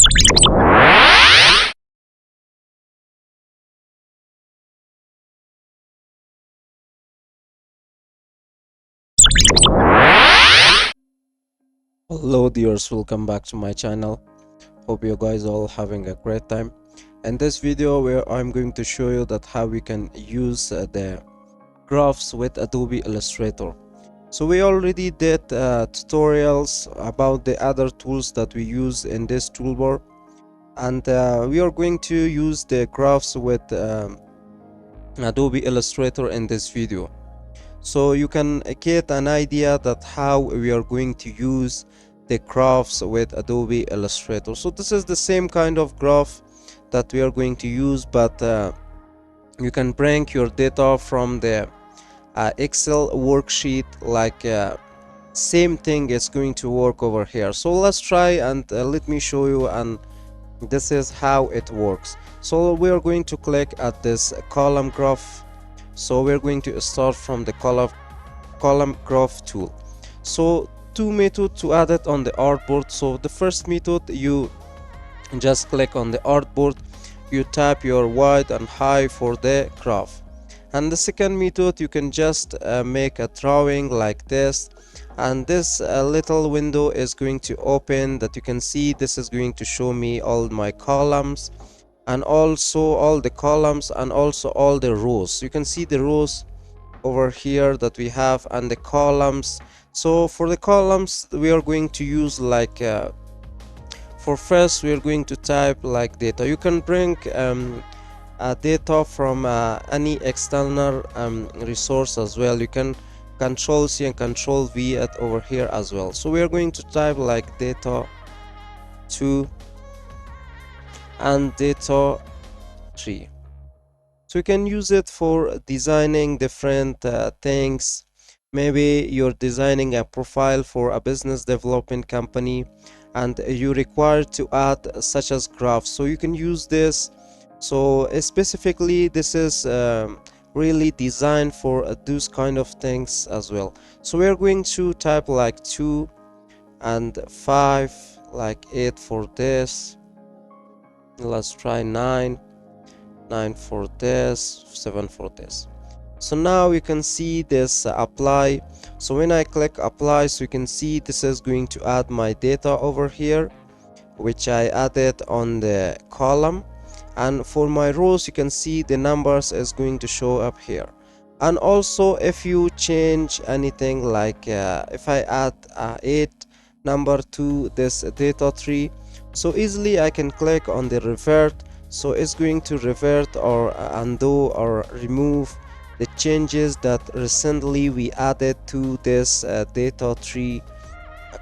Hello dears, welcome back to my channel. Hope you guys all having a great time. In this video where I'm going to show you that how we can use the graphs with Adobe Illustrator. So we already did tutorials about the other tools that we use in this toolbar, and we are going to use the graphs with Adobe Illustrator in this video, so you can get an idea that how we are going to use the graphs with Adobe Illustrator. So this is the same kind of graph that we are going to use, but you can bring your data from the Excel worksheet, like same thing is going to work over here. So let's try and let me show you, and this is how it works. So we are going to click at this column graph. So we're going to start from the column graph tool. So two methods to add it on the artboard. So the first method, you just click on the artboard, you type your width and height for the graph. And the second method, you can just make a drawing like this, and this little window is going to open, that you can see this is going to show me all my columns, and also all the columns, and also all the rows. You can see the rows over here that we have, and the columns. So for the columns, we are going to use like for first we are going to type like data. You can bring data from any external resource as well. You can Control C and Control V it over here as well. So we are going to type like data 2 and data 3. So you can use it for designing different things. Maybe you're designing a profile for a business development company, and you require to add such as graphs, so you can use this. So specifically this is really designed for those kind of things as well. So we are going to type like 2 and 5, like 8 for this. Let's try 9 for this, 7 for this. So now you can see this apply. So when I click apply, so you can see this is going to add my data over here, which I added on the column. And for my rows, you can see the numbers is going to show up here. And also if you change anything, like if I add 8 number to this data 3, so easily I can click on the revert. So it's going to revert or undo or remove the changes that recently we added to this data 3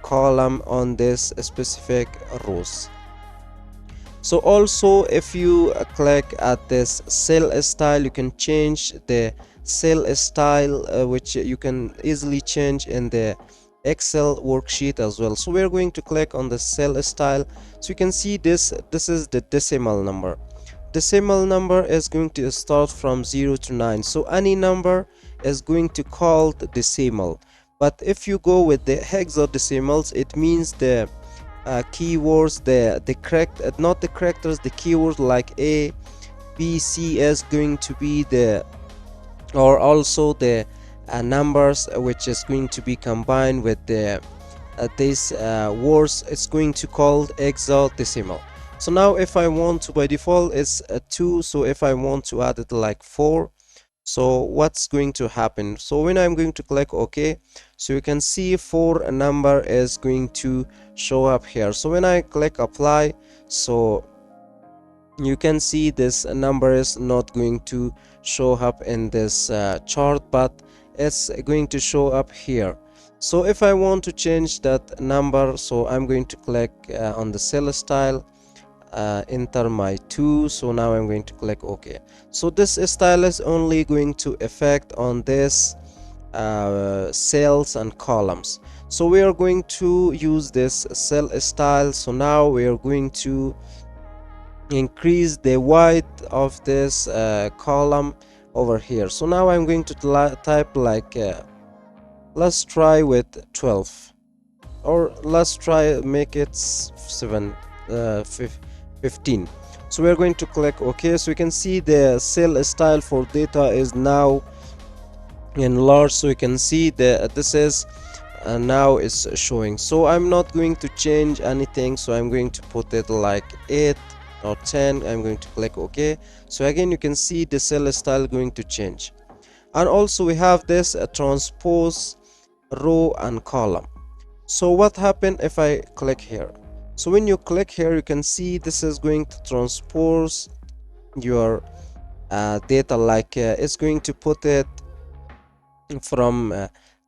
column on this specific rows. So also if you click at this cell style, you can change the cell style, which you can easily change in the Excel worksheet as well. So we're going to click on the cell style. So you can see this is the decimal number. Decimal number is going to start from 0 to 9. So any number is going to call the decimal. But if you go with the hexadecimals, it means the keywords, the correct, not the characters, the keywords like A, B, C is going to be the, or also the numbers which is going to be combined with the these words. It's going to called hexadecimal. So now if I want to, by default it's 2, so if I want to add it like 4, so what's going to happen? So when I'm going to click OK, so you can see 4 number is going to show up here. So when I click apply, so you can see this number is not going to show up in this chart, but it's going to show up here. So if I want to change that number, so I'm going to click on the cell style, enter my 2. So now I'm going to click OK. So this style is only going to affect on this cells and columns. So we are going to use this cell style. So now we are going to increase the width of this column over here. So now I'm going to type like let's try with 12, or let's try make it 7. 15. So we're going to click OK. So you can see the cell style for data is now enlarged, so you can see that this is now is showing. So I'm not going to change anything, so I'm going to put it like 8 or 10. I'm going to click OK. So again you can see the cell style going to change. And also we have this transpose row and column. So what happened if I click here? So when you click here, you can see this is going to transpose your data, like it's going to put it from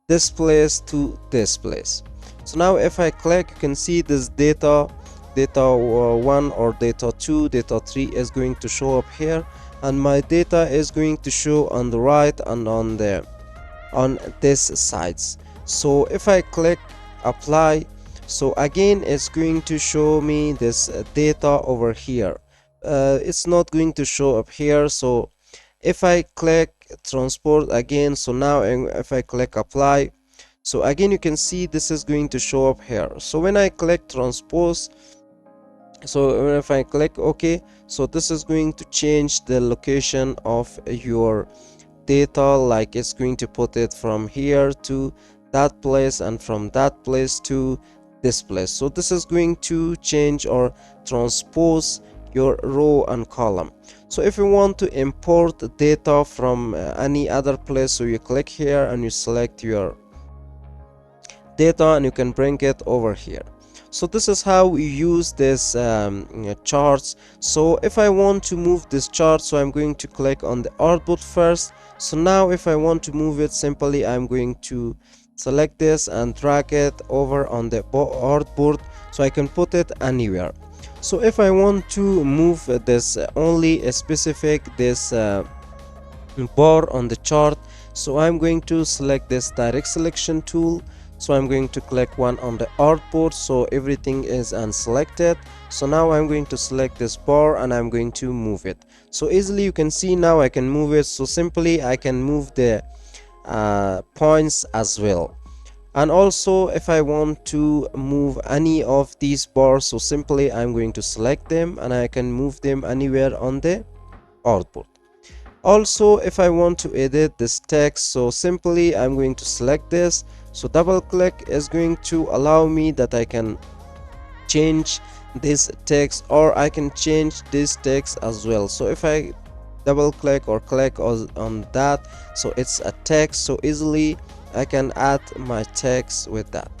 this place to this place. So now if I click, you can see this data 1 or data 2, data 3 is going to show up here, and my data is going to show on the right and on this sides. So if I click apply, so again it's going to show me this data over here. It's not going to show up here. So if I click transport again, so now if I click apply, so again you can see this is going to show up here. So when I click transpose, so if I click OK, so this is going to change the location of your data, like it's going to put it from here to that place and from that place to this place. So this is going to change or transpose your row and column. So if you want to import data from any other place, so you click here and you select your data and you can bring it over here. So this is how we use this charts. So if I want to move this chart, so I'm going to click on the artboard first. So now if I want to move it, simply I'm going to select this and drag it over on the artboard, so I can put it anywhere. So if I want to move this only a specific this bar on the chart, so I'm going to select this direct selection tool. So I'm going to click one on the artboard, so everything is unselected. So now I'm going to select this bar and I'm going to move it. So easily you can see now I can move it. So simply I can move the points as well. And also if I want to move any of these bars, so simply I'm going to select them and I can move them anywhere on the artboard. Also if I want to edit this text, so simply I'm going to select this. So double click is going to allow me that I can change this text, or I can change this text as well. So if I double click or click on that, so it's a text, so easily I can add my text with that.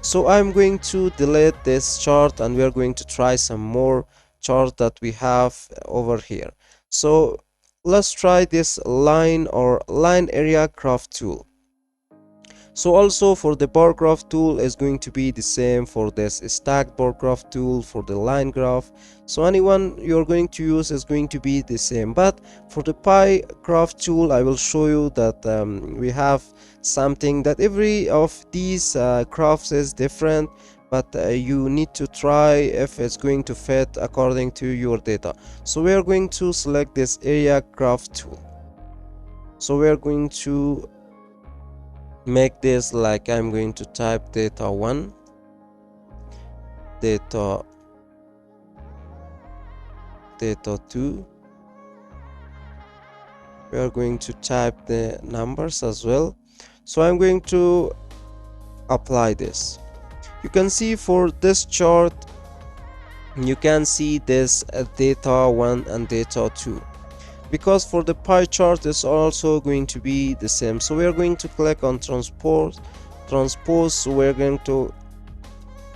So I'm going to delete this chart and we are going to try some more chart that we have over here. So let's try this line or line area craft tool. So also for the bar graph tool is going to be the same for this stacked bar graph tool, for the line graph. So anyone you're going to use is going to be the same. But for the pie graph tool, I will show you that we have something that every of these graphs is different, but you need to try if it's going to fit according to your data. So we are going to select this area graph tool. So we are going to make this like I'm going to type data 1, data 2. We are going to type the numbers as well. So I'm going to apply this. You can see for this chart you can see this data 1 and data 2, because for the pie chart it's also going to be the same. So we are going to click on transpose. So we're going to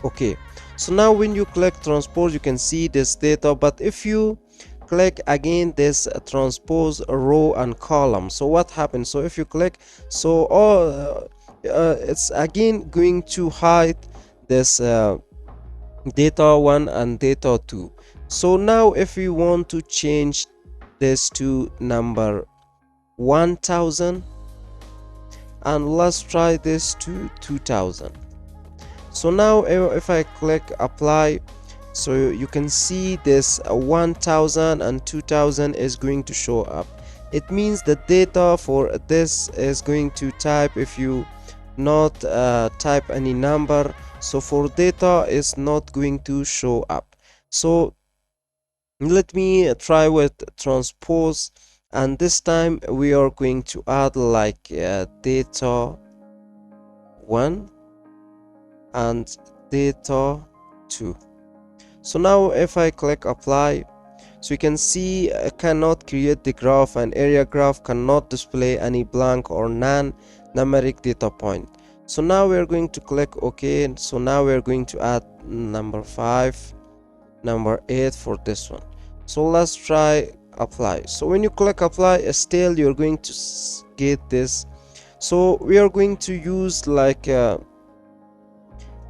okay. So now when you click transpose, you can see this data, but if you click again this transpose row and column, so what happens? So if you click, so it's again going to hide this data 1 and data 2. So now if you want to change this to number 1000, and let's try this to 2000. So now if I click apply, so you can see this 1000 and 2000 is going to show up. It means the data for this is going to type, if you not type any number, so for data is not going to show up. So let me try with transpose, and this time we are going to add like data 1 and data 2. So now if I click apply, so you can see cannot create the graph, and area graph cannot display any blank or non-numeric data point. So now we are going to click OK. So now we are going to add number 5, number 8 for this one. So let's try apply. So when you click apply, still you're going to get this. So we are going to use like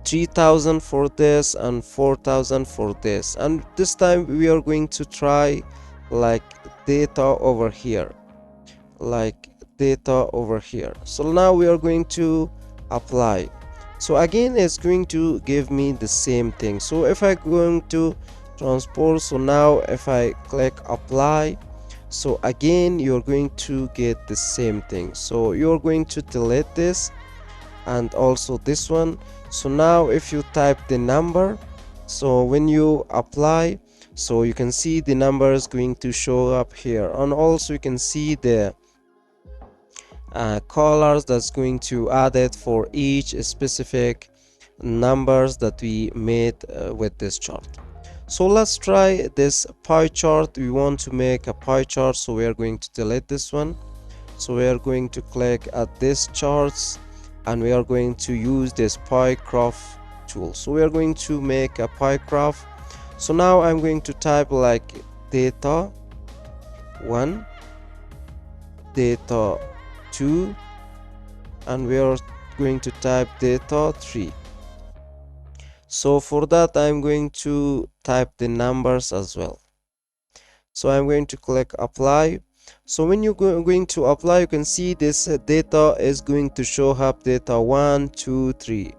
3000 for this and 4000 for this, and this time we are going to try like data over here, like data over here. So now we are going to apply. So again it's going to give me the same thing. So if I going to transpose, so now if I click apply, so again you're going to get the same thing. So you're going to delete this and also this one. So now if you type the number, so when you apply, so you can see the number is going to show up here, and also you can see the colors that's going to add it for each specific numbers that we made with this chart. So let's try this pie chart. We want to make a pie chart, so we are going to delete this one. So we are going to click at this charts, and we are going to use this pie graph tool. So we are going to make a pie graph. So now I'm going to type like data 1, data 2, and we are going to type data 3. So for that I'm going to type the numbers as well. So I'm going to click apply. So when you're going to apply, you can see this data is going to show up data 1, 2, 3,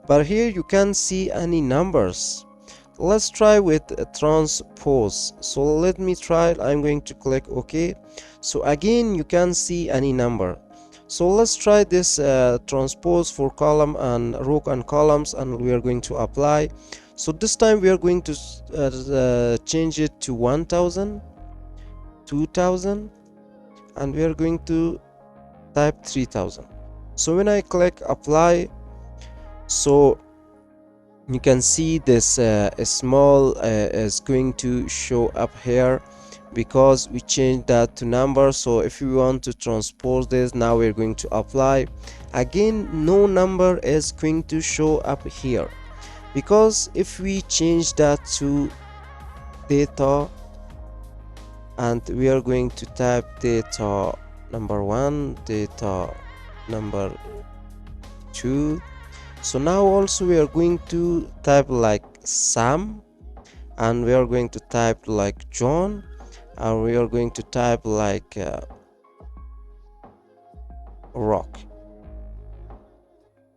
but here you can't see any numbers. Let's try with transpose. So let me try it. I'm going to click OK. So again you can't see any number. So let's try this transpose for column and row and columns, and we are going to apply. So this time we are going to change it to 1000, 2000, and we are going to type 3000. So when I click apply, so you can see this small is going to show up here because we changed that to number. So if we want to transpose this, now we're going to apply again, no number is going to show up here, because if we change that to data, and we are going to type data number 1, data number 2. So now also we are going to type like Sam, and we are going to type like John, and we are going to type like Rock,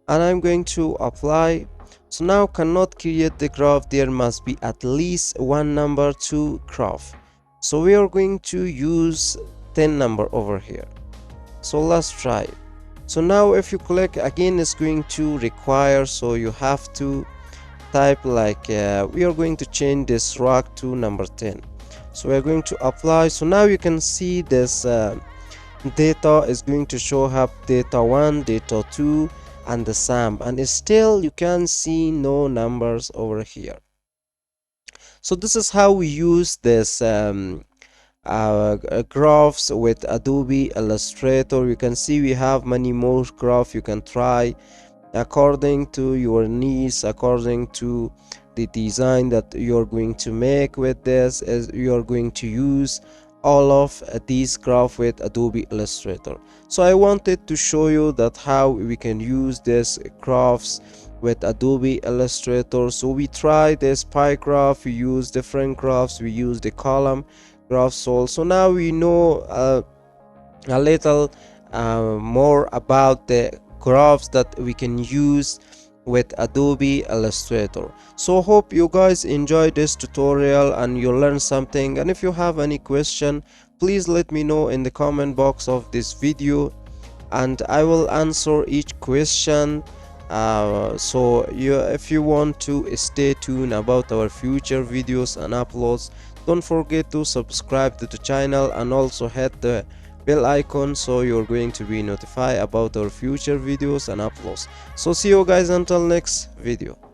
and I'm going to apply. So now cannot create the graph, there must be at least one number to graph. So we are going to use 10 number over here. So let's try. So now if you click again, it's going to require, so you have to type like we are going to change this rock to number 10. So we are going to apply. So now you can see this data is going to show up data 1, data 2, and the sum, and still you can see no numbers over here. So this is how we use this graphs with Adobe Illustrator. You can see we have many more graphs you can try according to your needs, according to the design that you're going to make with this, as you're going to use all of these graphs with Adobe Illustrator. So I wanted to show you that how we can use this graphs with Adobe Illustrator. So we try this pie graph, we use different graphs, we use the column graph. So now we know a little more about the graphs that we can use with Adobe Illustrator. So hope you guys enjoyed this tutorial and you learned something, and if you have any question, please let me know in the comment box of this video, and I will answer each question So if you want to stay tuned about our future videos and uploads, don't forget to subscribe to the channel and also hit the bell icon so you're going to be notified about our future videos and uploads. So see you guys until next video.